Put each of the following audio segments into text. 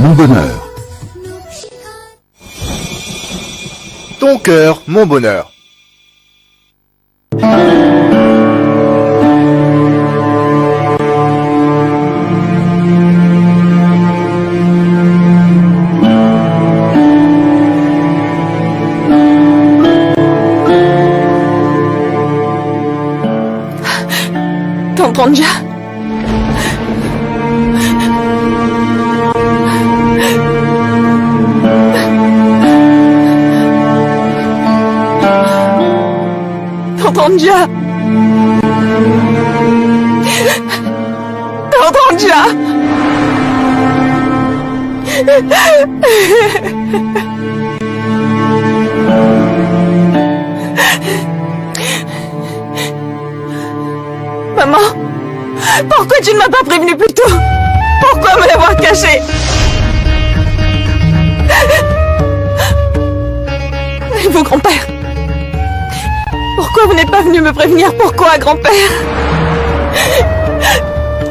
mon bonheur. Ton cœur, mon bonheur. Tante Ranja. Tante Ranja. Tante Ranja. Maman, pourquoi tu ne m'as pas prévenu plus tôt? Pourquoi me l'avoir caché? Et vous, grand-père? Pourquoi vous n'êtes pas venu me prévenir? Pourquoi, grand-père?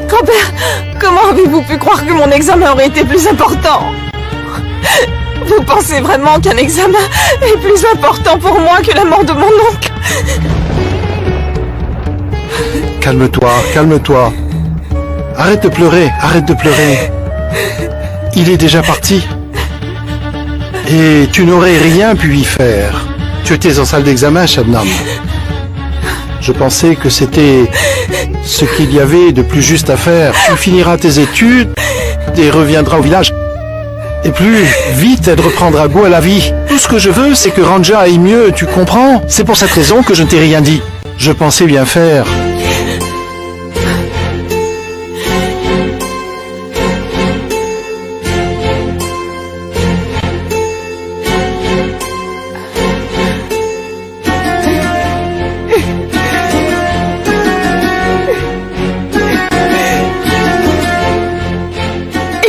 Grand-père, comment avez-vous pu croire que mon examen aurait été plus important? Vous pensez vraiment qu'un examen est plus important pour moi que la mort de mon oncle? Calme-toi, calme-toi. Arrête de pleurer, arrête de pleurer. Il est déjà parti. Et tu n'aurais rien pu y faire. Tu étais en salle d'examen, Shabnam. Je pensais que c'était ce qu'il y avait de plus juste à faire. Tu finiras tes études et reviendras au village. Et plus vite, elle reprendra goût à la vie. Tout ce que je veux, c'est que Ranja aille mieux, tu comprends? C'est pour cette raison que je ne t'ai rien dit. Je pensais bien faire.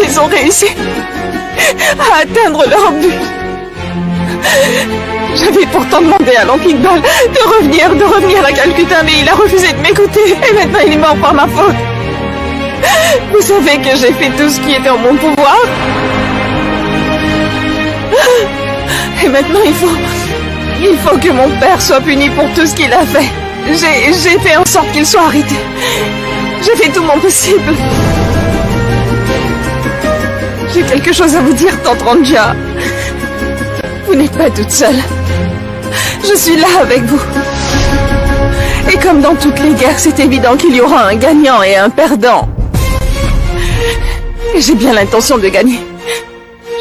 Ils ont réussi à atteindre leur but. J'avais pourtant demandé à l'oncle Iqbal de revenir à Calcutta, mais il a refusé de m'écouter. Et maintenant il est mort par ma faute. Vous savez que j'ai fait tout ce qui était en mon pouvoir. Et maintenant il faut que mon père soit puni pour tout ce qu'il a fait. J'ai fait en sorte qu'il soit arrêté. J'ai fait tout mon possible. J'ai quelque chose à vous dire, tante Ranja. Vous n'êtes pas toute seule. Je suis là avec vous. Et comme dans toutes les guerres, c'est évident qu'il y aura un gagnant et un perdant. Et j'ai bien l'intention de gagner.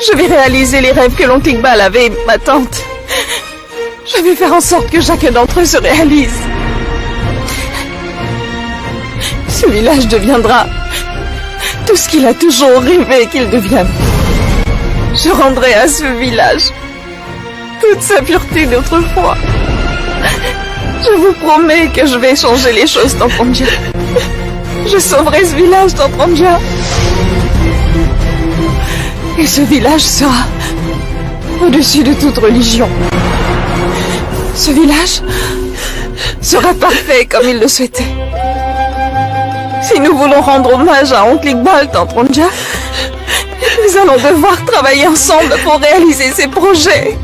Je vais réaliser les rêves que l'oncle Iqbal avait et ma tante. Je vais faire en sorte que chacun d'entre eux se réalise. Ce village deviendra tout ce qu'il a toujours rêvé qu'il devienne. Je rendrai à ce village toute sa pureté d'autrefois. Je vous promets que je vais changer les choses, tante Ranja. Je sauverai ce village, tante Ranja. Et ce village sera au-dessus de toute religion. Ce village sera parfait comme il le souhaitait. Si nous voulons rendre hommage à oncle Iqbal, tante Ranja, nous allons devoir travailler ensemble pour réaliser ces projets.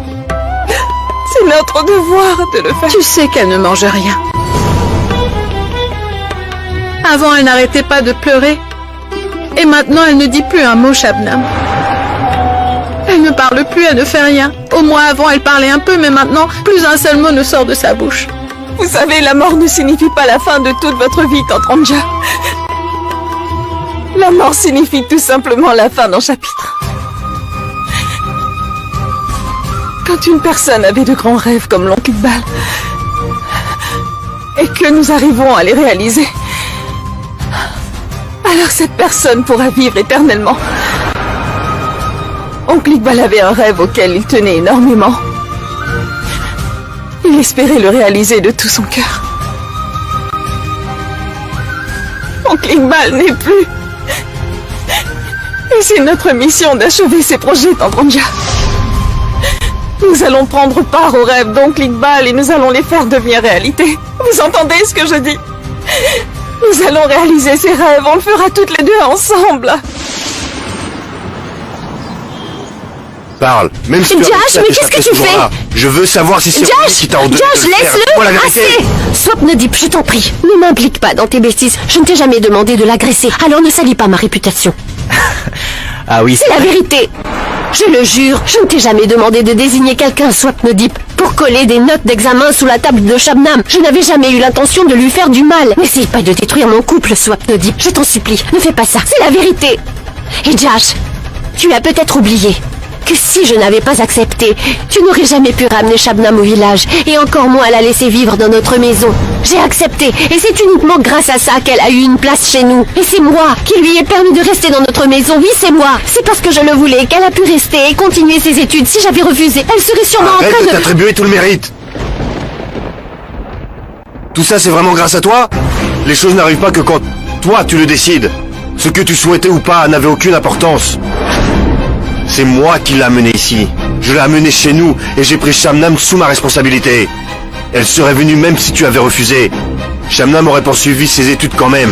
C'est notre devoir de le faire. Tu sais qu'elle ne mange rien. Avant, elle n'arrêtait pas de pleurer. Et maintenant, elle ne dit plus un mot, Shabnam. Elle ne parle plus, elle ne fait rien. Au moins avant, elle parlait un peu, mais maintenant, plus un seul mot ne sort de sa bouche. Vous savez, la mort ne signifie pas la fin de toute votre vie, tante Ranja. La mort signifie tout simplement la fin d'un chapitre. Quand une personne avait de grands rêves comme l'oncle Iqbal, et que nous arrivons à les réaliser, alors cette personne pourra vivre éternellement. Oncle Iqbal avait un rêve auquel il tenait énormément. Il espérait le réaliser de tout son cœur. Oncle Iqbal n'est plus. Et c'est notre mission d'achever ces projets, tante Ranja. Nous allons prendre part aux rêves d'oncle Iqbal et nous allons les faire devenir réalité. Vous entendez ce que je dis? Nous allons réaliser ces rêves, on le fera toutes les deux ensemble. Parle, même si tu as Josh, réussi à mais t'échapper qu'est-ce que tu ce jour-là. Je veux savoir si c'est Rohini Josh, qui t'a ordonné de Josh, le faire. laisse-le. Dis-moi la vérité. Assez. Swapnodip, je t'en prie, ne m'implique pas dans tes bêtises. Je ne t'ai jamais demandé de l'agresser, alors ne salis pas ma réputation. Ah oui, C'est la vérité. Je le jure, je ne t'ai jamais demandé de désigner quelqu'un, Swapnodip, pour coller des notes d'examen sous la table de Shabnam. Je n'avais jamais eu l'intention de lui faire du mal. N'essaye pas de détruire mon couple, Swapnodip. Je t'en supplie, ne fais pas ça. C'est la vérité. Et Josh, tu as peut-être oublié que si je n'avais pas accepté, tu n'aurais jamais pu ramener Shabnam au village, et encore moins la laisser vivre dans notre maison. J'ai accepté, et c'est uniquement grâce à ça qu'elle a eu une place chez nous. Et c'est moi qui lui ai permis de rester dans notre maison. Oui, c'est moi. C'est parce que je le voulais qu'elle a pu rester et continuer ses études. Si j'avais refusé, elle serait sûrement en Arrête train de de... t'attribuer tout le mérite. Tout ça, c'est vraiment grâce à toi? Les choses n'arrivent pas que quand toi, tu le décides. Ce que tu souhaitais ou pas n'avait aucune importance. C'est moi qui l'ai amenée ici. Je l'ai amenée chez nous et j'ai pris Shabnam sous ma responsabilité. Elle serait venue même si tu avais refusé. Shabnam aurait poursuivi ses études quand même.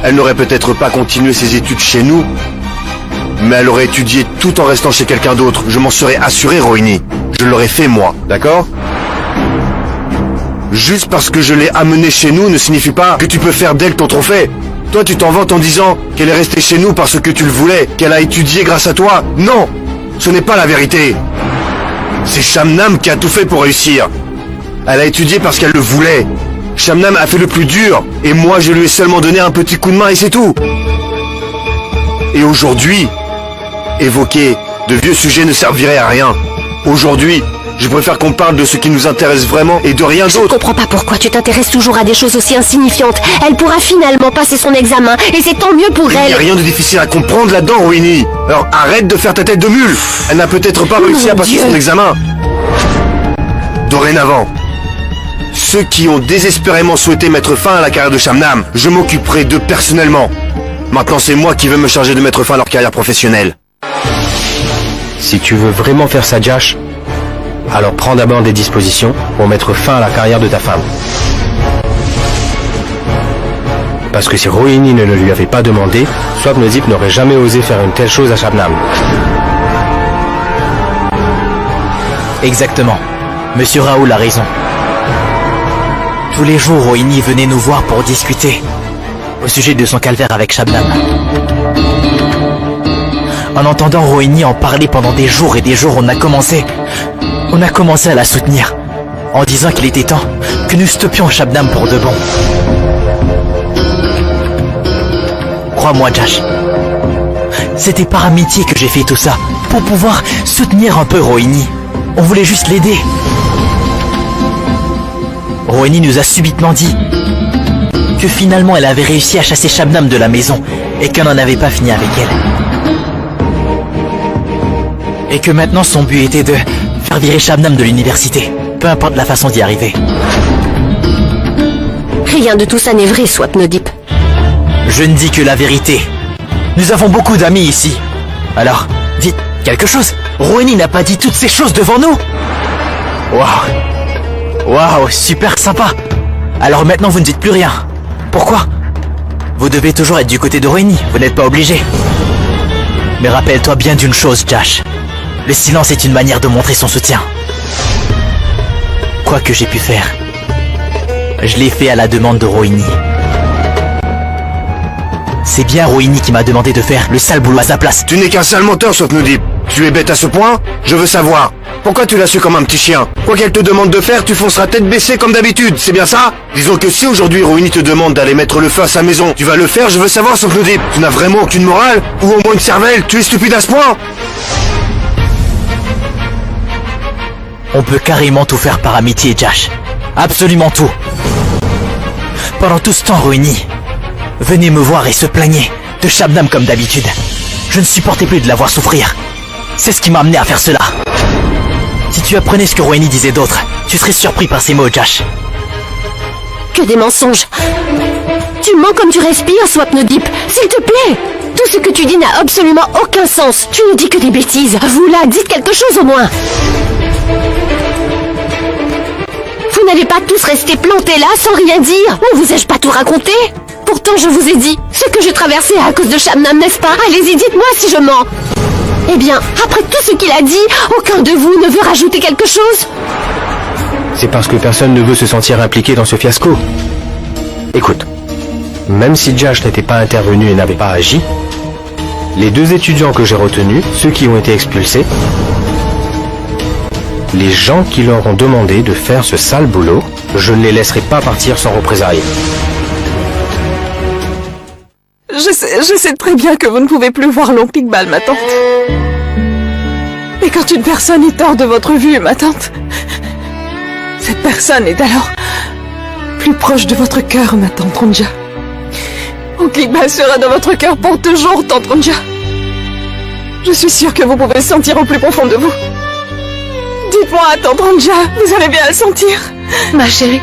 Elle n'aurait peut-être pas continué ses études chez nous, mais elle aurait étudié tout en restant chez quelqu'un d'autre. Je m'en serais assuré, Rohini. Je l'aurais fait moi, d'accord? Juste parce que je l'ai amenée chez nous ne signifie pas que tu peux faire d'elle ton trophée. Toi, tu t'en vantes en disant qu'elle est restée chez nous parce que tu le voulais, qu'elle a étudié grâce à toi. Non, ce n'est pas la vérité. C'est Shabnam qui a tout fait pour réussir. Elle a étudié parce qu'elle le voulait. Shabnam a fait le plus dur, et moi je lui ai seulement donné un petit coup de main et c'est tout. Et aujourd'hui, évoquer de vieux sujets ne servirait à rien. Aujourd'hui, je préfère qu'on parle de ce qui nous intéresse vraiment et de rien Je ne d'autre. comprends pas pourquoi tu t'intéresses toujours à des choses aussi insignifiantes. Elle pourra finalement passer son examen, et c'est tant mieux pour Il n'y a elle. rien de difficile à comprendre là-dedans, Rohini. Alors arrête de faire ta tête de mule. Elle n'a peut-être pas réussi Mon à passer Dieu. son examen. Dorénavant, ceux qui ont désespérément souhaité mettre fin à la carrière de Shabnam, je m'occuperai d'eux personnellement. Maintenant, c'est moi qui vais me charger de mettre fin à leur carrière professionnelle. si tu veux vraiment faire ça, Josh, alors prends d'abord des dispositions pour mettre fin à la carrière de ta femme. Parce que si Rohini ne le lui avait pas demandé, Swapnodip n'aurait jamais osé faire une telle chose à Shabnam. Exactement. Monsieur Raoul a raison. Tous les jours, Rohini venait nous voir pour discuter au sujet de son calvaire avec Shabnam. En entendant Rohini en parler pendant des jours et des jours, on a commencé à la soutenir, en disant qu'il était temps que nous stoppions Shabnam pour de bon. Crois-moi, Josh, c'était par amitié que j'ai fait tout ça, pour pouvoir soutenir un peu Rohini. On voulait juste l'aider. Rohini nous a subitement dit que finalement elle avait réussi à chasser Shabnam de la maison et qu'elle n'en avait pas fini avec elle. Et que maintenant son but était de faire virer Shabnam de l'université, peu importe la façon d'y arriver. Rien de tout ça n'est vrai, Swapnodip. Je ne dis que la vérité. Nous avons beaucoup d'amis ici. Alors, dites quelque chose. Rohini n'a pas dit toutes ces choses devant nous. Waouh. Waouh, super sympa. Alors maintenant vous ne dites plus rien. Pourquoi? Vous devez toujours être du côté de Rohini, vous n'êtes pas obligé. Mais rappelle-toi bien d'une chose, Josh. Le silence est une manière de montrer son soutien. Quoi que j'ai pu faire, je l'ai fait à la demande de Rohini. C'est bien Rohini qui m'a demandé de faire le sale boulot à sa place. Tu n'es qu'un sale menteur, Swapnodip. Tu es bête à ce point? Je veux savoir. Pourquoi tu l'as su comme un petit chien? Quoi qu'elle te demande de faire, tu fonceras tête baissée comme d'habitude, c'est bien ça? Disons que si aujourd'hui Rohini te demande d'aller mettre le feu à sa maison, tu vas le faire, je veux savoir, Swapnodip. Tu n'as vraiment aucune morale? Ou au moins une cervelle? Tu es stupide à ce point? On peut carrément tout faire par amitié, Josh. Absolument tout. Pendant tout ce temps, Rohini venait me voir et se plaignait de Shabnam comme d'habitude. Je ne supportais plus de la voir souffrir. C'est ce qui m'a amené à faire cela. Si tu apprenais ce que Rohini disait d'autre, tu serais surpris par ces mots, Josh. Que des mensonges. Tu mens comme tu respires, Swapnodip. S'il te plaît. Tout ce que tu dis n'a absolument aucun sens. Tu ne dis que des bêtises. Vous là, dites quelque chose au moins. Vous n'allez pas tous rester plantés là sans rien dire. Ne vous ai-je pas tout raconté? Pourtant, je vous ai dit ce que je traversais à cause de Shabnam, n'est-ce pas? Allez-y, dites-moi si je mens. Eh bien, après tout ce qu'il a dit, aucun de vous ne veut rajouter quelque chose? C'est parce que personne ne veut se sentir impliqué dans ce fiasco. Écoute, même si Josh n'était pas intervenu et n'avait pas agi, les 2 étudiants que j'ai retenus, ceux qui ont été expulsés, les gens qui leur ont demandé de faire ce sale boulot, je ne les laisserai pas partir sans représailles. Je sais très bien que vous ne pouvez plus voir l'oncle Iqbal, ma tante. Mais quand une personne est hors de votre vue, ma tante, cette personne est alors plus proche de votre cœur, ma tante Ronja. Oncle Iqbal sera dans votre cœur pour toujours, tante Ronja. Je suis sûre que vous pouvez le sentir au plus profond de vous. Dites-moi, tante Ronja, vous allez bien le sentir? Ma chérie,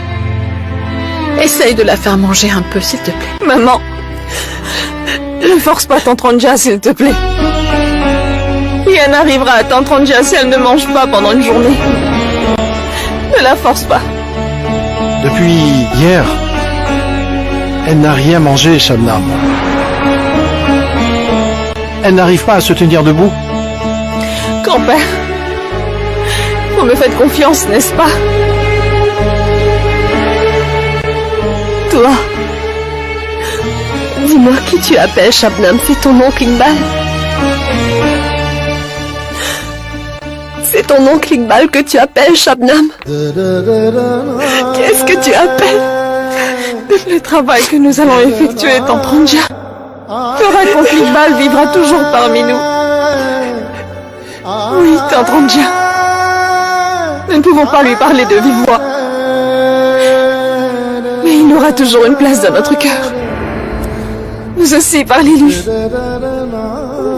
essaye de la faire manger un peu, s'il te plaît. Maman, ne force pas tante Ronja, s'il te plaît. Rien n'arrivera à tante Ronja si elle ne mange pas pendant une journée. Ne la force pas. Depuis hier, elle n'a rien mangé, Shabnam. Elle n'arrive pas à se tenir debout. Grand-père, vous me faites confiance, n'est-ce pas? Toi, dis-moi qui tu appelles, Shabnam. C'est ton oncle Iqbal? C'est ton oncle Iqbal que tu appelles, Shabnam? Qu'est-ce que tu appelles? Le travail que nous allons effectuer, tante Ronja, fera qu'oncle Iqbal vivra toujours parmi nous. Oui, tante Ronja. Nous ne pouvons pas lui parler de vive voix. Mais il aura toujours une place dans notre cœur. Vous aussi, parlez-lui.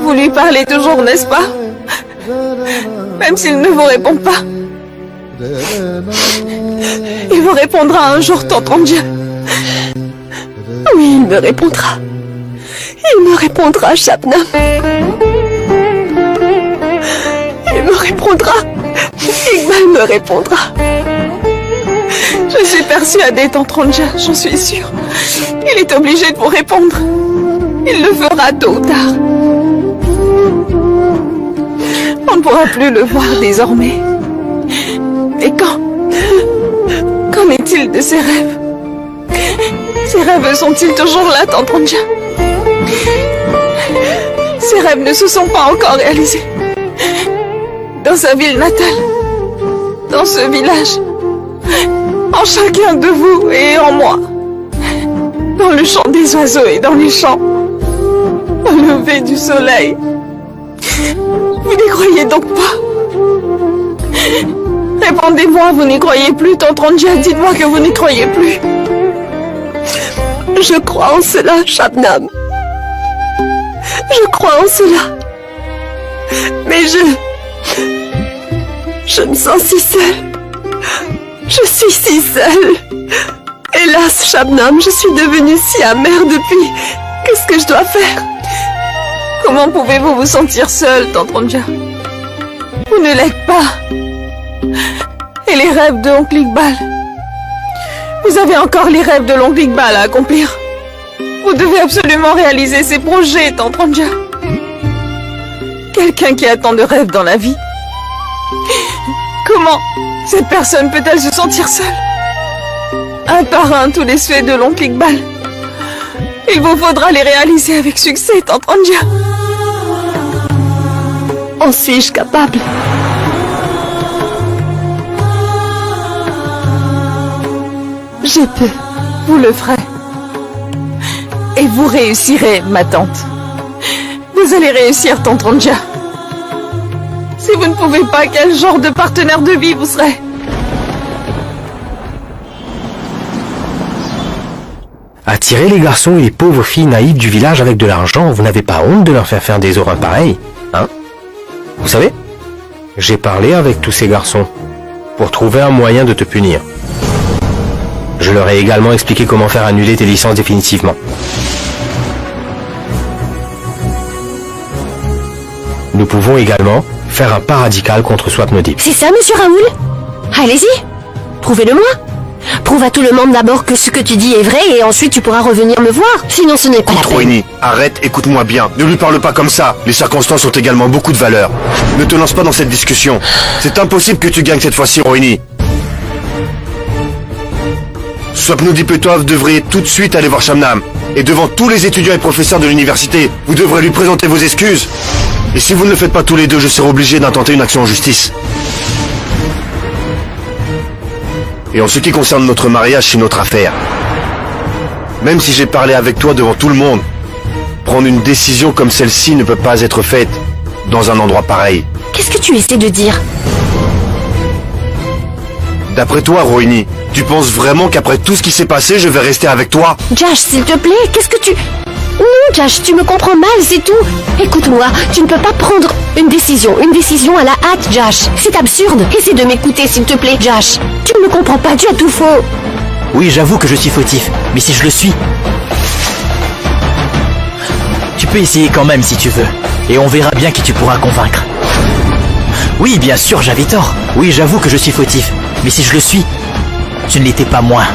Vous lui parlez toujours, n'est-ce pas? Même s'il ne vous répond pas. Il vous répondra un jour, tante Ronja. Oui, il me répondra. Il me répondra, Shabnam. Il me répondra. Iqbal me répondra. Je suis persuadée, tante Ronja, j'en suis sûre. Il est obligé de vous répondre. Il le fera tôt ou tard. On ne pourra plus le voir désormais. Et quand? Qu'en est-il de ses rêves? Ses rêves sont-ils toujours là, tante Ronja? Ses rêves ne se sont pas encore réalisés. Dans sa ville natale, dans ce village, en chacun de vous et en moi, dans le chant des oiseaux et dans les champs, au lever du soleil. Vous n'y croyez donc pas? Répondez-moi, vous n'y croyez plus, tante Ronja, dites-moi que vous n'y croyez plus. Je crois en cela, Shabnam. Je crois en cela. Mais je me sens si seule. Je suis si seule. Hélas, Shabnam, je suis devenue si amère depuis. Qu'est-ce que je dois faire? Comment pouvez-vous vous sentir seule, tante Ronja? Vous ne l'êtes pas. Et les rêves de oncle Iqbal? Vous avez encore les rêves de l'oncle Iqbal à accomplir. Vous devez absolument réaliser ces projets, tante Ronja. Quelqu'un qui a tant de rêves dans la vie. Comment cette personne peut-elle se sentir seule? Un par un, tous les souhaits de l'oncle Iqbal. Il vous faudra les réaliser avec succès, tante Ronja. En suis-je capable? Je peux. Vous le ferez. Et vous réussirez, ma tante. Vous allez réussir, tante Ronja. Si vous ne pouvez pas, quel genre de partenaire de vie vous serez? Attirer les garçons et les pauvres filles naïves du village avec de l'argent, vous n'avez pas honte de leur faire des horreurs pareilles, hein? Vous savez, j'ai parlé avec tous ces garçons pour trouver un moyen de te punir. Je leur ai également expliqué comment faire annuler tes licences définitivement. Nous pouvons également faire un pas radical contre Swapnodip. C'est ça, monsieur Raoul? Allez-y, prouvez-le-moi. Prouve à tout le monde d'abord que ce que tu dis est vrai et ensuite tu pourras revenir me voir. Sinon ce n'est pas la peine. Rohini, arrête, écoute-moi bien. Ne lui parle pas comme ça. Les circonstances ont également beaucoup de valeur. Ne te lance pas dans cette discussion. C'est impossible que tu gagnes cette fois-ci, Rohini. Swapnodip et toi, vous devriez tout de suite aller voir Shabnam. Et devant tous les étudiants et professeurs de l'université, vous devrez lui présenter vos excuses. Et si vous ne le faites pas tous les deux, je serai obligé d'intenter une action en justice. Et en ce qui concerne notre mariage, c'est notre affaire. Même si j'ai parlé avec toi devant tout le monde, prendre une décision comme celle-ci ne peut pas être faite dans un endroit pareil. Qu'est-ce que tu essaies de dire? D'après toi, Rohini, tu penses vraiment qu'après tout ce qui s'est passé, je vais rester avec toi? Josh, s'il te plaît, qu'est-ce que tu... Non, Josh, tu me comprends mal, c'est tout. Écoute-moi, tu ne peux pas prendre une décision à la hâte, Josh. C'est absurde. Essaie de m'écouter, s'il te plaît, Josh. Tu ne me comprends pas, tu as tout faux. Oui, j'avoue que je suis fautif, mais si je le suis... Tu peux essayer quand même si tu veux, et on verra bien qui tu pourras convaincre. Oui, bien sûr, j'avais tort. Oui, j'avoue que je suis fautif, mais si je le suis, tu ne l'étais pas moins.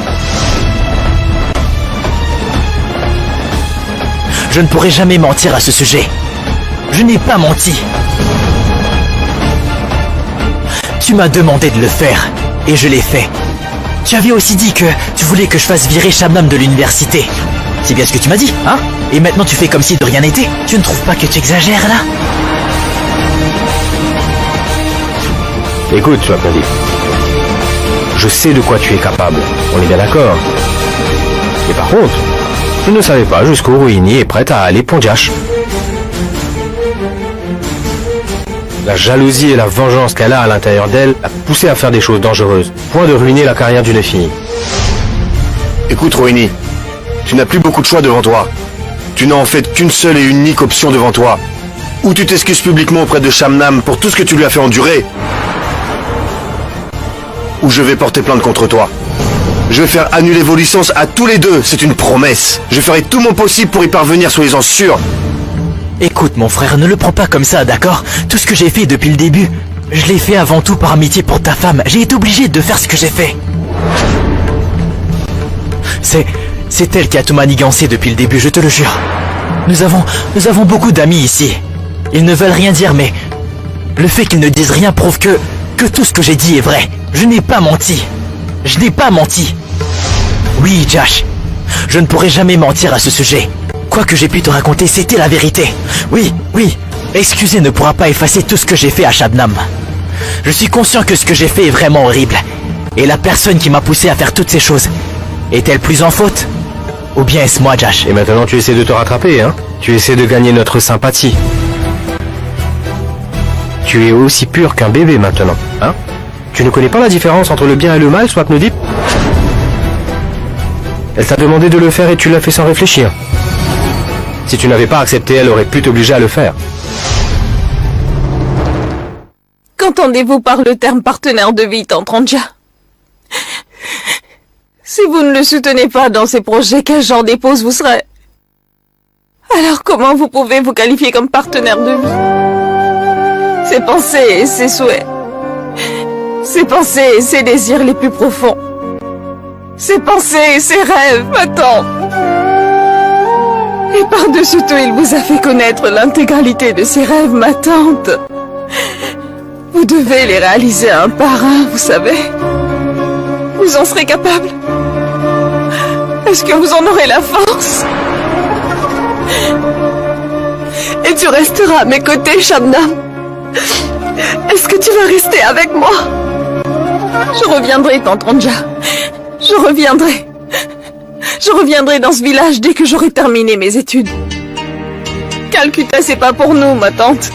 Je ne pourrai jamais mentir à ce sujet. Je n'ai pas menti. Tu m'as demandé de le faire, et je l'ai fait. Tu avais aussi dit que tu voulais que je fasse virer Shabnam de l'université. C'est bien ce que tu m'as dit, hein? Et maintenant tu fais comme si de rien n'était. Tu ne trouves pas que tu exagères, là? Écoute, Swapnodip. Je sais de quoi tu es capable, on est bien d'accord. Et par contre, je ne savais pas jusqu'où Rohini est prête à aller pour Jash. La jalousie et la vengeance qu'elle a à l'intérieur d'elle l'a poussée à faire des choses dangereuses, point de ruiner la carrière d'une fille. Écoute, Rohini, tu n'as plus beaucoup de choix devant toi. Tu n'as en fait qu'une seule et unique option devant toi. Ou tu t'excuses publiquement auprès de Shabnam pour tout ce que tu lui as fait endurer, ou je vais porter plainte contre toi. Je vais faire annuler vos licences à tous les deux, c'est une promesse. Je ferai tout mon possible pour y parvenir, soyez-en sûrs. Écoute mon frère, ne le prends pas comme ça, d'accord? Tout ce que j'ai fait depuis le début, je l'ai fait avant tout par amitié pour ta femme. J'ai été obligé de faire ce que j'ai fait. C'est elle qui a tout manigancé depuis le début, je te le jure. Nous avons beaucoup d'amis ici. Ils ne veulent rien dire, mais le fait qu'ils ne disent rien prouve que tout ce que j'ai dit est vrai. Je n'ai pas menti. Je n'ai pas menti. Oui, Josh, je ne pourrai jamais mentir à ce sujet. Quoi que j'ai pu te raconter, c'était la vérité. Oui, excuser ne pourra pas effacer tout ce que j'ai fait à Shabnam. Je suis conscient que ce que j'ai fait est vraiment horrible. Et la personne qui m'a poussé à faire toutes ces choses, est-elle plus en faute? Ou bien est-ce moi, Josh? Et maintenant tu essaies de te rattraper, hein? Tu essaies de gagner notre sympathie. Tu es aussi pur qu'un bébé maintenant, hein? Tu ne connais pas la différence entre le bien et le mal, Swapnodip? Elle t'a demandé de le faire et tu l'as fait sans réfléchir. Si tu n'avais pas accepté, elle aurait pu t'obliger à le faire. Qu'entendez-vous par le terme partenaire de vie, Tante Ranja? Si vous ne le soutenez pas dans ses projets, quel genre d'épouse vous serez? Alors comment vous pouvez vous qualifier comme partenaire de vie? Ses pensées et ses souhaits, ses pensées et ses désirs les plus profonds, ses pensées et ses rêves, ma tante. Et par-dessus tout, il vous a fait connaître l'intégralité de ses rêves, ma tante. Vous devez les réaliser un par un, vous savez. Vous en serez capable? Est-ce que vous en aurez la force? Et tu resteras à mes côtés, Shabnam? Est-ce que tu vas rester avec moi? Je reviendrai, Tante Ranja. Je reviendrai. Je reviendrai dans ce village dès que j'aurai terminé mes études. Calcutta, c'est pas pour nous, ma tante.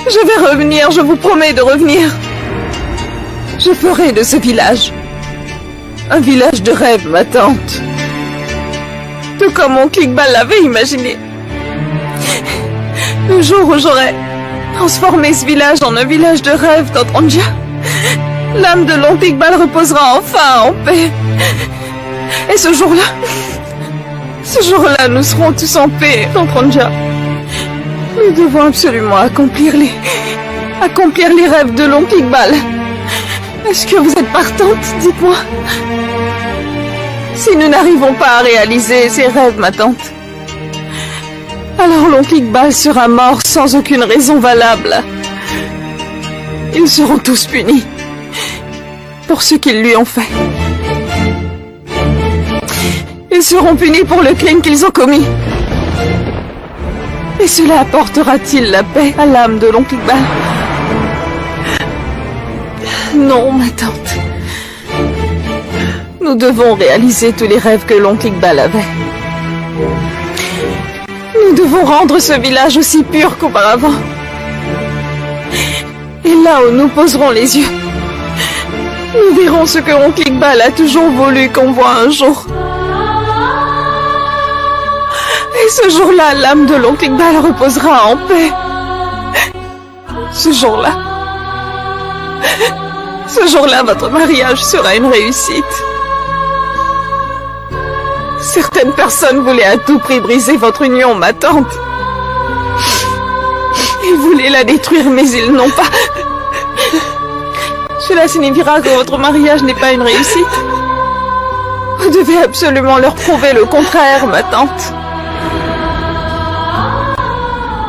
Je vais revenir, je vous promets de revenir. Je ferai de ce village un village de rêve, ma tante. Tout comme mon Iqbal l'avait imaginé. Le jour où j'aurai transformé ce village en un village de rêve, Tante Ranja, l'âme de l'oncle Iqbal reposera enfin en paix. Et ce jour-là, nous serons tous en paix, Tante Ranja. Nous devons absolument accomplir les rêves de l'oncle Iqbal. Est-ce que vous êtes partante? Dites-moi. Si nous n'arrivons pas à réaliser ces rêves, ma tante, alors l'oncle Iqbal sera mort sans aucune raison valable. Ils seront tous punis pour ce qu'ils lui ont fait. Ils seront punis pour le crime qu'ils ont commis. Et cela apportera-t-il la paix à l'âme de l'oncle Iqbal? Non, ma tante. Nous devons réaliser tous les rêves que l'oncle Iqbal avait. Nous devons rendre ce village aussi pur qu'auparavant. Et là où nous poserons les yeux, nous verrons ce que l'oncle Iqbal a toujours voulu qu'on voit un jour. Et ce jour-là, l'âme de l'oncle Iqbal reposera en paix. Ce jour-là, votre mariage sera une réussite. Certaines personnes voulaient à tout prix briser votre union, ma tante. Ils voulaient la détruire, mais ils n'ont pas. Cela signifiera que votre mariage n'est pas une réussite. Vous devez absolument leur prouver le contraire, ma tante.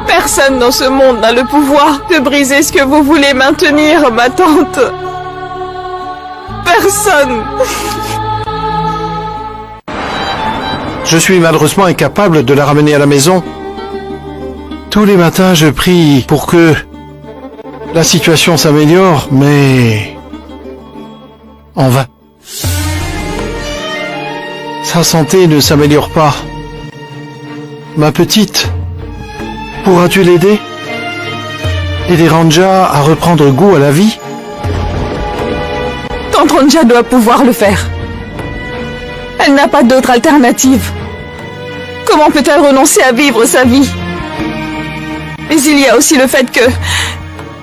Personne dans ce monde n'a le pouvoir de briser ce que vous voulez maintenir, ma tante. Personne. Je suis malheureusement incapable de la ramener à la maison. Tous les matins, je prie pour que la situation s'améliore, mais en vain. Sa santé ne s'améliore pas. Ma petite, pourras-tu l'aider? Aider Ranja à reprendre goût à la vie? Tante Ranja doit pouvoir le faire. Elle n'a pas d'autre alternative. Comment peut-elle renoncer à vivre sa vie? Mais il y a aussi le fait que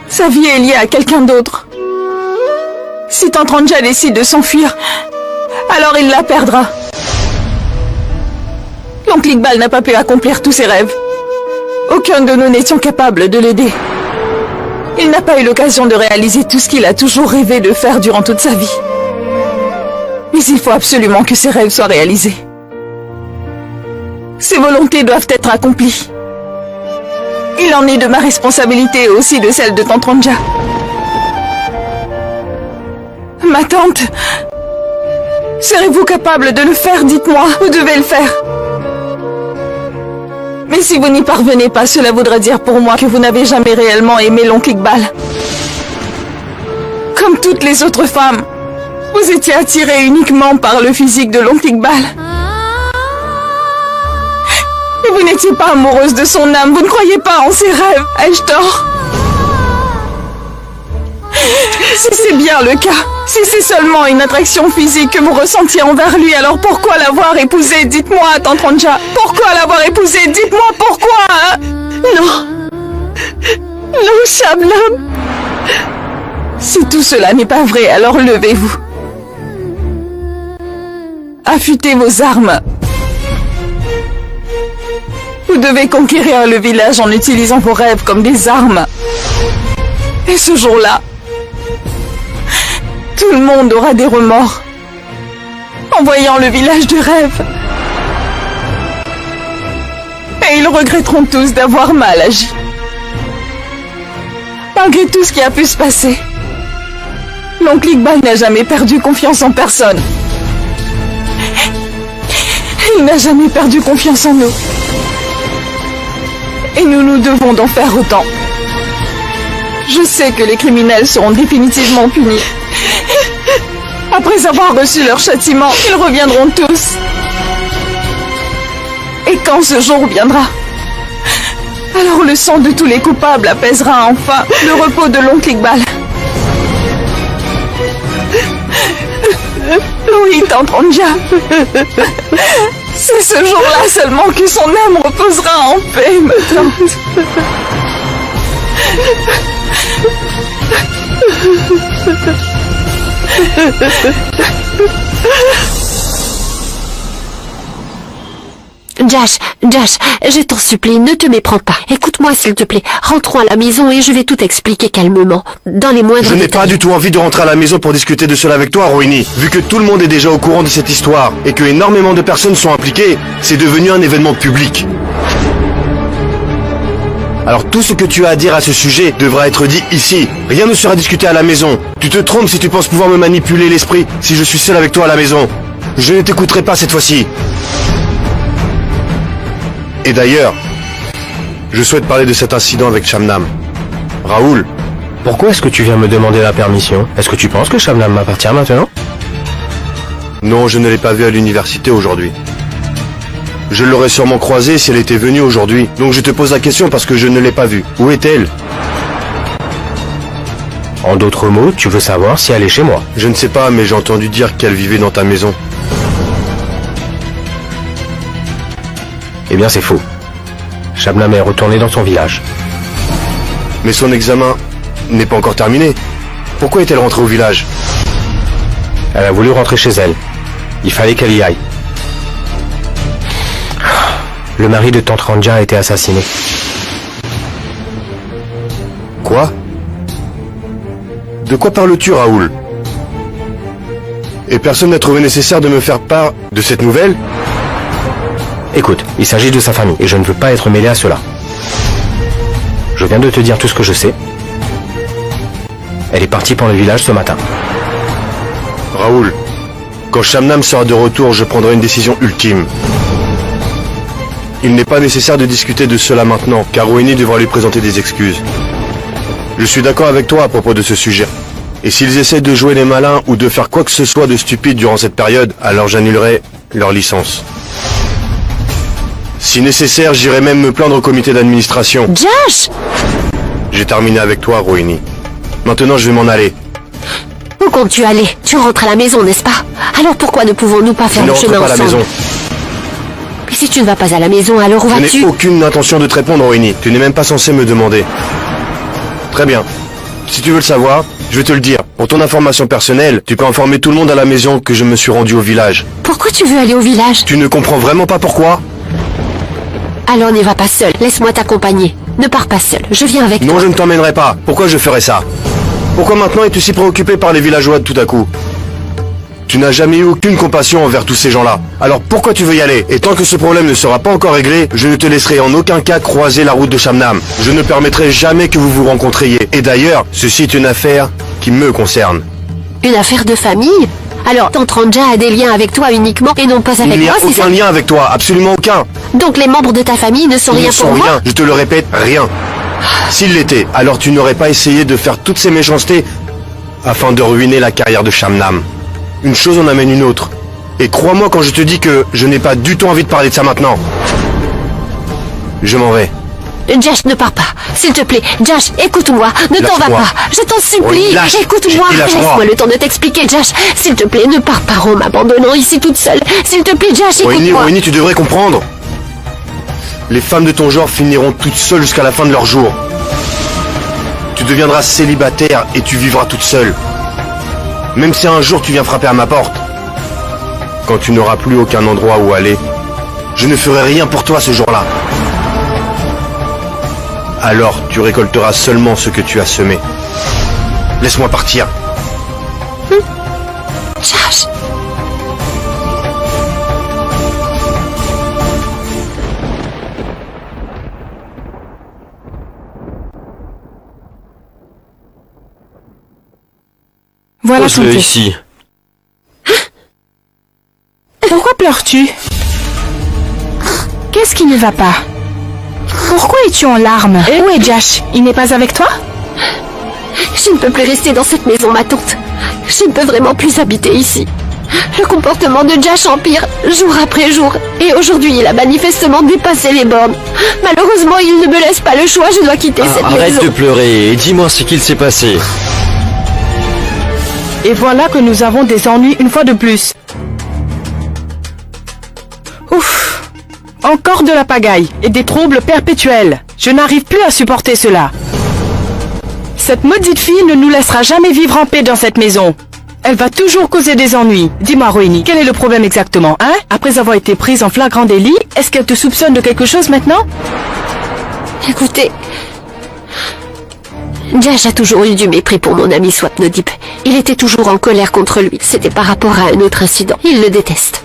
sa vie est liée à quelqu'un d'autre. Si Tante Ranja décide de s'enfuir, alors il la perdra. L'oncle Iqbal n'a pas pu accomplir tous ses rêves. Aucun de nous n'étions capables de l'aider. Il n'a pas eu l'occasion de réaliser tout ce qu'il a toujours rêvé de faire durant toute sa vie. Mais il faut absolument que ses rêves soient réalisés. Ses volontés doivent être accomplies. Il en est de ma responsabilité et aussi de celle de Tante Ranja. Ma tante, serez-vous capable de le faire? Dites-moi, vous devez le faire. Mais si vous n'y parvenez pas, cela voudra dire pour moi que vous n'avez jamais réellement aimé l'oncle Iqbal. Comme toutes les autres femmes, vous étiez attirée uniquement par le physique de l'oncle Iqbal. Et vous n'étiez pas amoureuse de son âme, vous ne croyez pas en ses rêves, ai-je tort? Si c'est bien le cas, si c'est seulement une attraction physique que vous ressentiez envers lui, alors pourquoi l'avoir épousé? Dites-moi, Tante Ranja. Pourquoi l'avoir épousé? Dites-moi pourquoi, hein? Non. Non, Shabnam. Si tout cela n'est pas vrai, alors levez-vous. Affûtez vos armes. Vous devez conquérir le village en utilisant vos rêves comme des armes. Et ce jour-là, tout le monde aura des remords en voyant le village de rêve. Et ils regretteront tous d'avoir mal agi. Malgré tout ce qui a pu se passer, l'oncle Iqbal n'a jamais perdu confiance en personne. Il n'a jamais perdu confiance en nous. Et nous devons d'en faire autant. Je sais que les criminels seront définitivement punis. Après avoir reçu leur châtiment, ils reviendront tous. Et quand ce jour viendra, alors le sang de tous les coupables apaisera enfin le repos de l'oncle Iqbal. Oui, Tante Ranja. C'est ce jour-là seulement que son âme reposera en paix, ma tante. Josh, je t'en supplie, ne te méprends pas. Écoute-moi s'il te plaît. Rentrons à la maison et je vais tout expliquer calmement, dans les moindres Je n'ai détails. pas du tout envie de rentrer à la maison pour discuter de cela avec toi, Rohini. Vu que tout le monde est déjà au courant de cette histoire et que énormément de personnes sont impliquées, c'est devenu un événement public. Alors tout ce que tu as à dire à ce sujet devra être dit ici. Rien ne sera discuté à la maison. Tu te trompes si tu penses pouvoir me manipuler l'esprit si je suis seul avec toi à la maison. Je ne t'écouterai pas cette fois-ci. Et d'ailleurs, je souhaite parler de cet incident avec Shabnam. Raoul, Pourquoi est-ce que tu viens me demander la permission? Est-ce que tu penses que Shabnam m'appartient maintenant? non, je ne l'ai pas vue à l'université aujourd'hui. Je l'aurais sûrement croisée si elle était venue aujourd'hui. Donc je te pose la question parce que je ne l'ai pas vue. Où est-elle? En d'autres mots, tu veux savoir si elle est chez moi. Je ne sais pas, mais j'ai entendu dire qu'elle vivait dans ta maison. Eh bien, c'est faux. Shabnam est retourné dans son village. Mais son examen n'est pas encore terminé. Pourquoi est-elle rentrée au village? Elle a voulu rentrer chez elle. Il fallait qu'elle y aille. Le mari de Tante Ranja a été assassiné. Quoi? De quoi parles-tu, Raoul? Et personne n'a trouvé nécessaire de me faire part de cette nouvelle? Écoute, il s'agit de sa famille et je ne veux pas être mêlé à cela. Je viens de te dire tout ce que je sais. Elle est partie pour le village ce matin. Raoul, quand Shabnam sera de retour, je prendrai une décision ultime. Il n'est pas nécessaire de discuter de cela maintenant, car Rohini devra lui présenter des excuses. Je suis d'accord avec toi à propos de ce sujet. Et s'ils essaient de jouer les malins ou de faire quoi que ce soit de stupide durant cette période, alors j'annulerai leur licence. Si nécessaire, j'irai même me plaindre au comité d'administration. Josh! J'ai terminé avec toi, Rohini. Maintenant, je vais m'en aller. Où comptes-tu aller? Tu rentres à la maison, n'est-ce pas? Alors pourquoi ne pouvons-nous pas Je faire ne le rentre chemin pas à la ensemble? maison. Et si tu ne vas pas à la maison, alors où Je vas-tu? n'ai aucune intention de te répondre, Rohini. Tu n'es même pas censé me demander. Très bien. Si tu veux le savoir, je vais te le dire. Pour ton information personnelle, tu peux informer tout le monde à la maison que je me suis rendu au village. Pourquoi tu veux aller au village? Tu ne comprends vraiment pas pourquoi? Alors n'y va pas seul. Laisse-moi t'accompagner. Ne pars pas seul. Je viens avec toi. Non, je ne t'emmènerai pas. Pourquoi je ferais ça? Pourquoi maintenant es-tu si préoccupé par les villageois tout à coup? Tu n'as jamais eu aucune compassion envers tous ces gens-là. Alors pourquoi tu veux y aller? Et tant que ce problème ne sera pas encore réglé, je ne te laisserai en aucun cas croiser la route de Shabnam. Je ne permettrai jamais que vous vous rencontriez. Et d'ailleurs, ceci est une affaire qui me concerne. Une affaire de famille? Alors, Tante Ranja a des liens avec toi uniquement et non pas avec Il n'y a moi, c'est ça? aucun lien avec toi, absolument aucun. Donc les membres de ta famille ne sont Ils rien ne pour sont moi? rien, je te le répète, rien. S'ils l'étaient, alors tu n'aurais pas essayé de faire toutes ces méchancetés afin de ruiner la carrière de Shabnam. Une chose en amène une autre. Et crois-moi quand je te dis que je n'ai pas du tout envie de parler de ça maintenant. Je m'en vais. Josh, ne pars pas. S'il te plaît, Josh, écoute-moi. Ne t'en vas Lâche-moi. pas. Je t'en supplie. Oui, lâche. Écoute-moi. J'ai dit lâche-moi. Laisse-moi le temps de t'expliquer, Josh. S'il te plaît, ne pars pas en m'abandonnant ici toute seule. S'il te plaît, Josh, écoute-moi. Rohini, tu devrais comprendre. Les femmes de ton genre finiront toutes seules jusqu'à la fin de leur jour. Tu deviendras célibataire et tu vivras toute seule. Même si un jour tu viens frapper à ma porte. Quand tu n'auras plus aucun endroit où aller, je ne ferai rien pour toi ce jour-là. Alors tu récolteras seulement ce que tu as semé. Laisse-moi partir. Josh. Voilà ton Pose-le thé. ici. Pourquoi pleures-tu? Qu'est-ce qui ne va pas? Pourquoi es-tu en larmes? Où est Josh? Il n'est pas avec toi? Je ne peux plus rester dans cette maison, ma tante. Je ne peux vraiment plus habiter ici. Le comportement de Josh empire jour après jour. Et aujourd'hui, il a manifestement dépassé les bornes. Malheureusement, il ne me laisse pas le choix. Je dois quitter cette Arrête maison. de pleurer et dis-moi ce qu'il s'est passé. Et voilà que nous avons des ennuis une fois de plus. Ouf! Encore de la pagaille et des troubles perpétuels. Je n'arrive plus à supporter cela. Cette maudite fille ne nous laissera jamais vivre en paix dans cette maison. Elle va toujours causer des ennuis. Dis-moi, Rohini, quel est le problème exactement, hein? Après avoir été prise en flagrant délit, est-ce qu'elle te soupçonne de quelque chose maintenant? Écoutez... Jash a toujours eu du mépris pour mon ami Swapnodip. Il était toujours en colère contre lui. C'était par rapport à un autre incident. Il le déteste.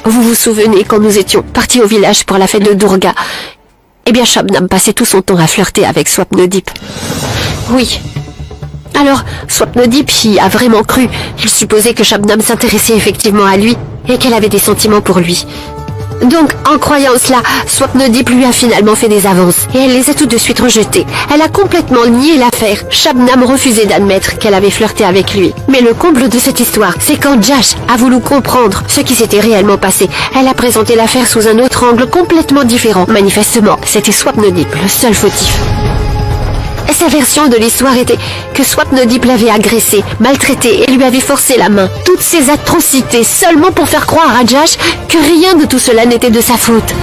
Vous vous souvenez quand nous étions partis au village pour la fête de Durga? Eh bien, Shabnam passait tout son temps à flirter avec Swapnodip. Oui. Alors, Swapnodip y a vraiment cru. Il supposait que Shabnam s'intéressait effectivement à lui et qu'elle avait des sentiments pour lui. Donc, en croyant cela, Swapnodip lui a finalement fait des avances et elle les a tout de suite rejetées. Elle a complètement nié l'affaire. Shabnam refusait d'admettre qu'elle avait flirté avec lui. Mais le comble de cette histoire, c'est quand Jash a voulu comprendre ce qui s'était réellement passé. Elle a présenté l'affaire sous un autre angle complètement différent. Manifestement, c'était Swapnodip le seul fautif. Sa version de l'histoire était que Swapnodip l'avait agressé, maltraité et lui avait forcé la main. Toutes ces atrocités seulement pour faire croire à Jash que rien de tout cela n'était de sa faute.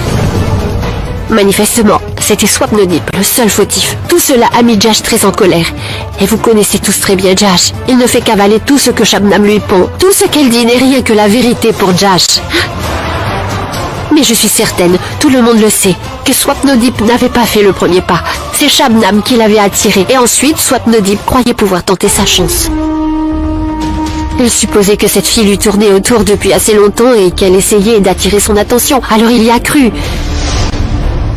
Manifestement, c'était Swapnodip le seul fautif. Tout cela a mis Jash très en colère. Et vous connaissez tous très bien Jash. Il ne fait qu'avaler tout ce que Shabnam lui pond. Tout ce qu'elle dit n'est rien que la vérité pour Jash. Mais je suis certaine, tout le monde le sait, que Swapnodip n'avait pas fait le premier pas. C'est Shabnam qui l'avait attiré. Et ensuite, Swapnodip croyait pouvoir tenter sa chance. Il supposait que cette fille lui tournait autour depuis assez longtemps et qu'elle essayait d'attirer son attention. Alors il y a cru.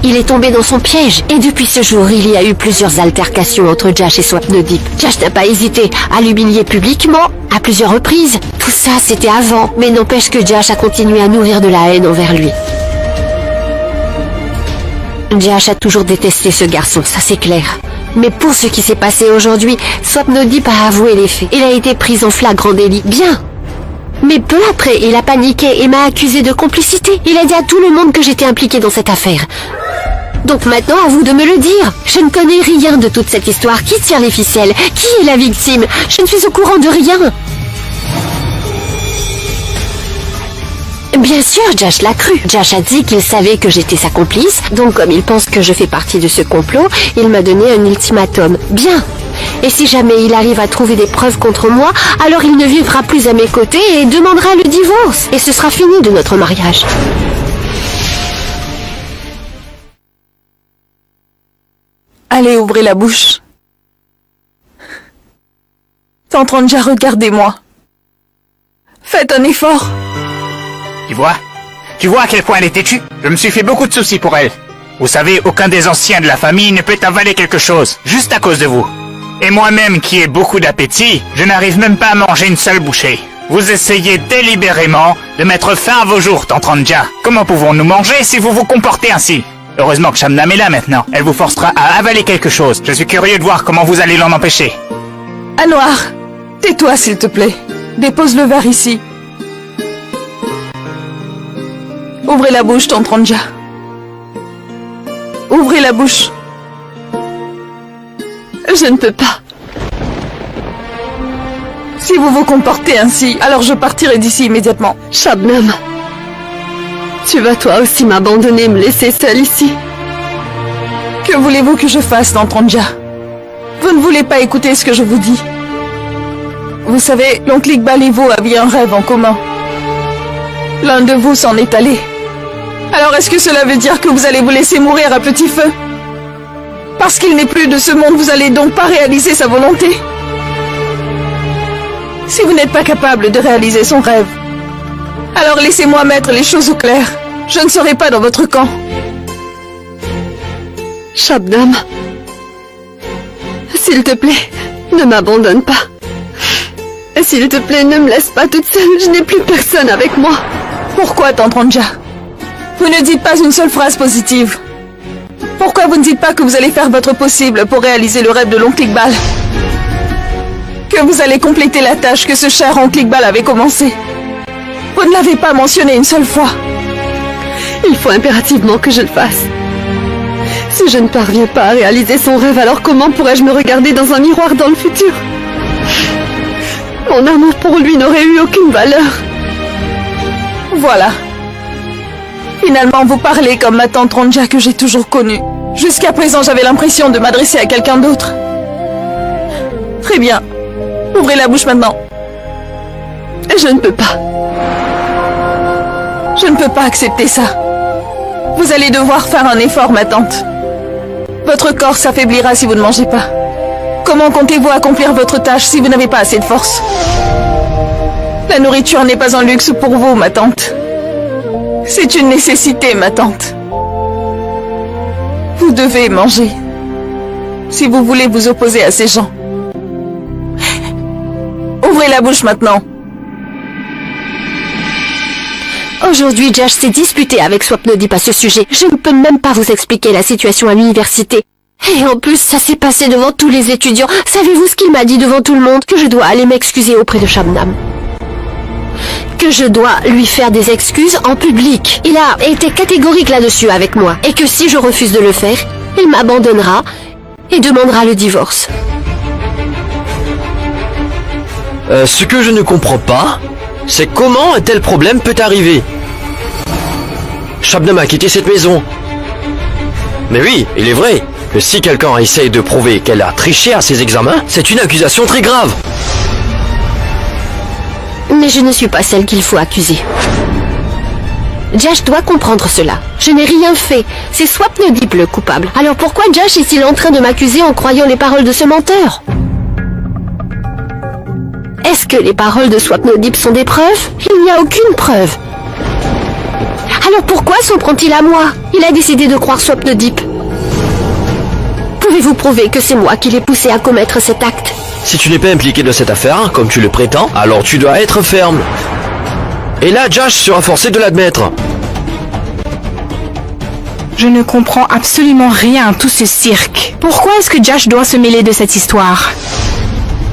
Il est tombé dans son piège. Et depuis ce jour, il y a eu plusieurs altercations entre Jash et Swapnodip. Jash n'a pas hésité à l'humilier publiquement, à plusieurs reprises. Tout ça, c'était avant. Mais n'empêche que Jash a continué à nourrir de la haine envers lui. Jash a toujours détesté ce garçon, ça c'est clair. Mais pour ce qui s'est passé aujourd'hui, Swapnodip a avoué les faits. Il a été pris en flagrant délit. Bien. Mais peu après, il a paniqué et m'a accusé de complicité. Il a dit à tout le monde que j'étais impliquée dans cette affaire. Donc maintenant, à vous de me le dire. Je ne connais rien de toute cette histoire. Qui tire les ficelles? Qui est la victime? Je ne suis au courant de rien. Bien sûr, Jash l'a cru. Jash a dit qu'il savait que j'étais sa complice, donc comme il pense que je fais partie de ce complot, il m'a donné un ultimatum. Bien. Et si jamais il arrive à trouver des preuves contre moi, alors il ne vivra plus à mes côtés et demandera le divorce. Et ce sera fini de notre mariage. Allez, ouvrez la bouche. Tante Ranja, regardez-moi. Faites un effort. Tu vois à quel point elle est têtue? Je me suis fait beaucoup de soucis pour elle. Vous savez, aucun des anciens de la famille ne peut avaler quelque chose, juste à cause de vous. Et moi-même, qui ai beaucoup d'appétit, je n'arrive même pas à manger une seule bouchée. Vous essayez délibérément de mettre fin à vos jours, Tante Ranja. Comment pouvons-nous manger si vous vous comportez ainsi? Heureusement que Shabnam est là maintenant. Elle vous forcera à avaler quelque chose. Je suis curieux de voir comment vous allez l'en empêcher. Anwar, tais-toi s'il te plaît. Dépose le verre ici. Ouvrez la bouche, Tante Ranja. Ouvrez la bouche. Je ne peux pas. Si vous vous comportez ainsi, alors je partirai d'ici immédiatement. Shabnam, tu vas toi aussi m'abandonner, me laisser seule ici. Que voulez-vous que je fasse, Tante Ranja? Vous ne voulez pas écouter ce que je vous dis. Vous savez, l'oncle Iqbal et vous aviez un rêve en commun. L'un de vous s'en est allé. Alors est-ce que cela veut dire que vous allez vous laisser mourir à petit feu? Parce qu'il n'est plus de ce monde, vous allez donc pas réaliser sa volonté? Si vous n'êtes pas capable de réaliser son rêve, alors laissez-moi mettre les choses au clair. Je ne serai pas dans votre camp. Shabnam, s'il te plaît, ne m'abandonne pas. S'il te plaît, ne me laisse pas toute seule, je n'ai plus personne avec moi. Pourquoi, Tante Ranja? Vous ne dites pas une seule phrase positive. Pourquoi vous ne dites pas que vous allez faire votre possible pour réaliser le rêve de l'oncle Iqbal? Que vous allez compléter la tâche que ce cher oncle Iqbal avait commencé? Vous ne l'avez pas mentionné une seule fois. Il faut impérativement que je le fasse. Si je ne parviens pas à réaliser son rêve, alors comment pourrais-je me regarder dans un miroir dans le futur? Mon amour pour lui n'aurait eu aucune valeur. Voilà. Finalement, vous parlez comme ma tante Ranja que j'ai toujours connue. Jusqu'à présent, j'avais l'impression de m'adresser à quelqu'un d'autre. Très bien. Ouvrez la bouche maintenant. Je ne peux pas. Je ne peux pas accepter ça. Vous allez devoir faire un effort, ma tante. Votre corps s'affaiblira si vous ne mangez pas. Comment comptez-vous accomplir votre tâche si vous n'avez pas assez de force? La nourriture n'est pas un luxe pour vous, ma tante. C'est une nécessité, ma tante. Vous devez manger. Si vous voulez vous opposer à ces gens. Ouvrez la bouche maintenant. Aujourd'hui, Josh s'est disputé avec Swapnodip à ce sujet. Je ne peux même pas vous expliquer la situation à l'université. Et en plus, ça s'est passé devant tous les étudiants. Savez-vous ce qu'il m'a dit devant tout le monde? Que je dois aller m'excuser auprès de Shabnam. Que je dois lui faire des excuses en public. Il a été catégorique là-dessus avec moi. Et que si je refuse de le faire, il m'abandonnera et demandera le divorce. Ce que je ne comprends pas, c'est comment un tel problème peut arriver. Shabnam a quitté cette maison. Mais oui, il est vrai que si quelqu'un essaye de prouver qu'elle a triché à ses examens, c'est une accusation très grave. Mais je ne suis pas celle qu'il faut accuser. Josh doit comprendre cela. Je n'ai rien fait. C'est Swapnodip le coupable. Alors pourquoi Josh est-il en train de m'accuser en croyant les paroles de ce menteur? Est-ce que les paroles de Swapnodip sont des preuves? Il n'y a aucune preuve. Alors pourquoi s'en prend-il à moi? Il a décidé de croire Swapnodip. Pouvez-vous prouver que c'est moi qui l'ai poussé à commettre cet acte? Si tu n'es pas impliqué dans cette affaire, comme tu le prétends, alors tu dois être ferme. Et là, Josh sera forcé de l'admettre. Je ne comprends absolument rien à tout ce cirque. Pourquoi est-ce que Josh doit se mêler de cette histoire?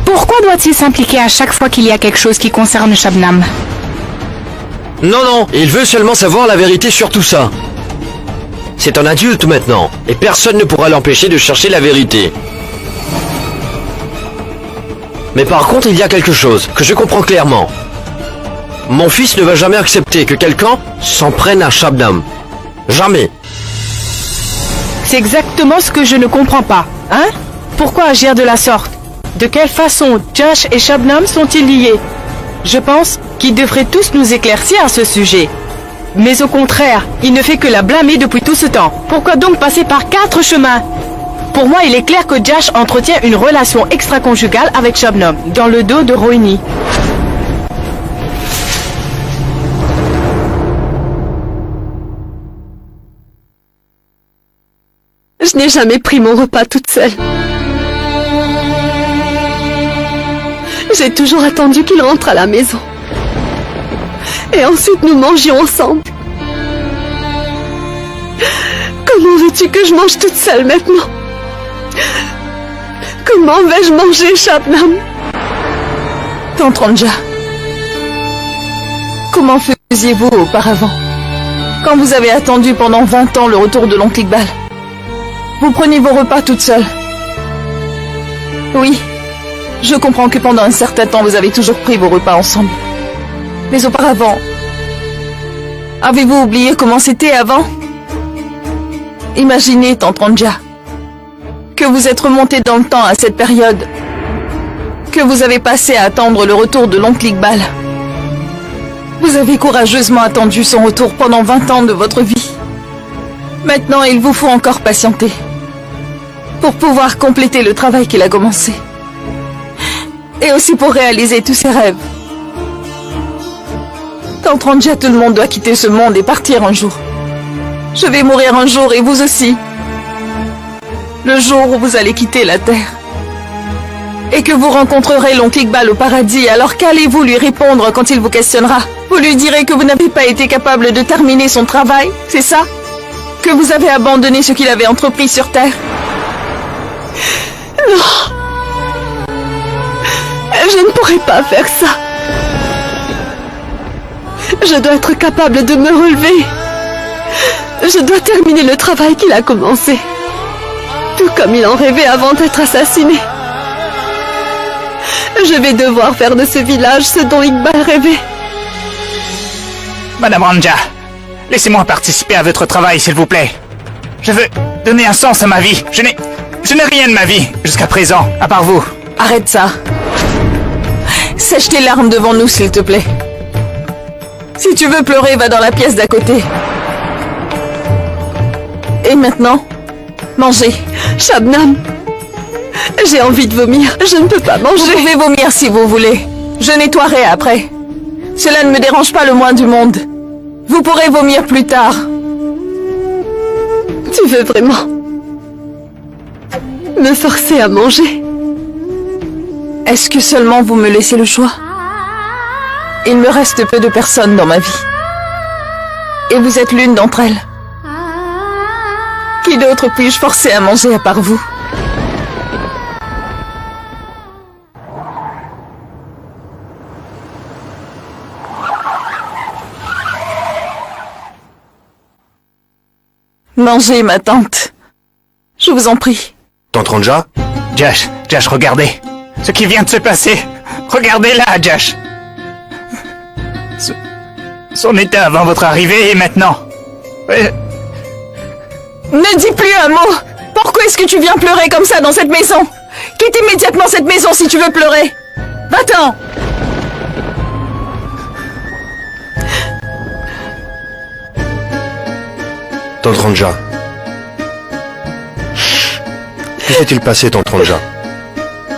Pourquoi doit-il s'impliquer à chaque fois qu'il y a quelque chose qui concerne Shabnam? Non, non, il veut seulement savoir la vérité sur tout ça. C'est un adulte maintenant, et personne ne pourra l'empêcher de chercher la vérité. Mais par contre, il y a quelque chose que je comprends clairement. Mon fils ne va jamais accepter que quelqu'un s'en prenne à Shabnam. Jamais. C'est exactement ce que je ne comprends pas, hein? Pourquoi agir de la sorte? De quelle façon Josh et Shabnam sont-ils liés? Je pense qu'ils devraient tous nous éclaircir à ce sujet. Mais au contraire, il ne fait que la blâmer depuis tout ce temps. Pourquoi donc passer par 4 chemins? Pour moi, il est clair que Josh entretient une relation extra-conjugale avec Shabnam, dans le dos de Rohini. Je n'ai jamais pris mon repas toute seule. J'ai toujours attendu qu'il rentre à la maison. Et ensuite nous mangions ensemble. Comment veux-tu que je mange toute seule maintenant? Comment vais-je manger, Shabnam? Tante Ranja, comment faisiez-vous auparavant? Quand vous avez attendu pendant 20 ans le retour de l'oncle Iqbal, vous preniez vos repas toute seule. Oui, je comprends que pendant un certain temps vous avez toujours pris vos repas ensemble. Mais auparavant, avez-vous oublié comment c'était avant? Imaginez, Tante Ranja, que vous êtes remonté dans le temps à cette période, que vous avez passé à attendre le retour de l'oncle Iqbal. Vous avez courageusement attendu son retour pendant 20 ans de votre vie. Maintenant, il vous faut encore patienter pour pouvoir compléter le travail qu'il a commencé. Et aussi pour réaliser tous ses rêves. Tante Ranja, tout le monde doit quitter ce monde et partir un jour. Je vais mourir un jour et vous aussi. Le jour où vous allez quitter la terre. Et que vous rencontrerez l'oncle Iqbal au paradis, alors qu'allez-vous lui répondre quand il vous questionnera? Vous lui direz que vous n'avez pas été capable de terminer son travail, c'est ça? Que vous avez abandonné ce qu'il avait entrepris sur terre? Non. Je ne pourrai pas faire ça. Je dois être capable de me relever. Je dois terminer le travail qu'il a commencé. Tout comme il en rêvait avant d'être assassiné. Je vais devoir faire de ce village ce dont Iqbal rêvait. Madame Ranja, laissez-moi participer à votre travail, s'il vous plaît. Je veux donner un sens à ma vie. Je n'ai rien de ma vie jusqu'à présent, à part vous. Arrête ça. Sèche tes larmes devant nous, s'il te plaît. Si tu veux pleurer, va dans la pièce d'à côté. Et maintenant, mangez. Shabnam, j'ai envie de vomir. Je ne peux pas manger. Vous pouvez vomir si vous voulez. Je nettoierai après. Cela ne me dérange pas le moins du monde. Vous pourrez vomir plus tard. Tu veux vraiment me forcer à manger? Est-ce que seulement vous me laissez le choix? Il me reste peu de personnes dans ma vie. Et vous êtes l'une d'entre elles. Qui d'autre puis-je forcer à manger à part vous? Mangez, ma tante. Je vous en prie. Tante Ranja? Josh, regardez. Ce qui vient de se passer. Regardez là, Josh. Son état avant votre arrivée et maintenant. Ne dis plus un mot. Pourquoi est-ce que tu viens pleurer comme ça dans cette maison? Quitte immédiatement cette maison si tu veux pleurer. Va-t'en. Tante Ranja. Que s'est-il passé, Tante Ranja?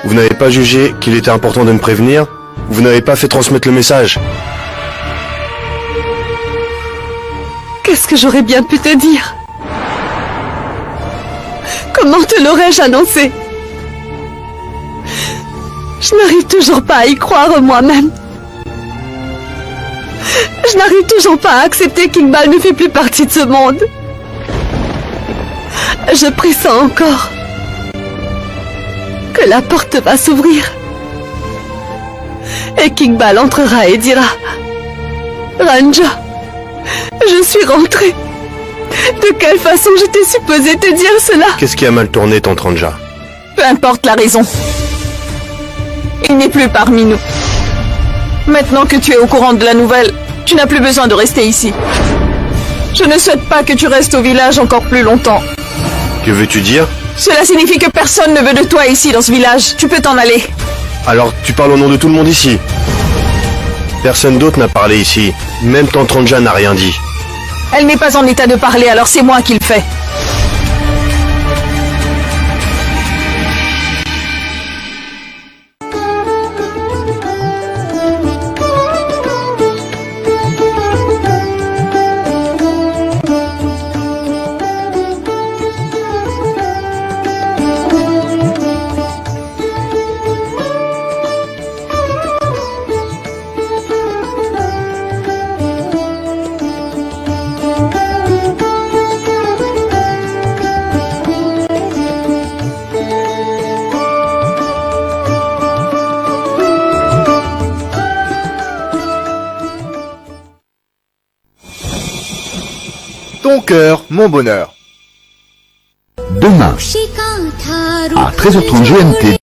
Vous n'avez pas jugé qu'il était important de me prévenir? Vous n'avez pas fait transmettre le message? Qu'est-ce que j'aurais bien pu te dire? Comment te l'aurais-je annoncé? Je n'arrive toujours pas à y croire moi-même. Je n'arrive toujours pas à accepter qu'Iqbal ne fait plus partie de ce monde. Je pressens encore que la porte va s'ouvrir et qu'Iqbal entrera et dira: Ranja, je suis rentrée. De quelle façon j'étais supposée te dire cela? Qu'est-ce qui a mal tourné, Tante Ranja? Peu importe la raison. Il n'est plus parmi nous. Maintenant que tu es au courant de la nouvelle, tu n'as plus besoin de rester ici. Je ne souhaite pas que tu restes au village encore plus longtemps. Que veux-tu dire? Cela signifie que personne ne veut de toi ici dans ce village. Tu peux t'en aller. Alors tu parles au nom de tout le monde ici? Personne d'autre n'a parlé ici. Même Tante Ranja n'a rien dit. Elle n'est pas en état de parler, alors c'est moi qui le fais. Ton cœur, mon bonheur. Demain, à 13h30 GMT.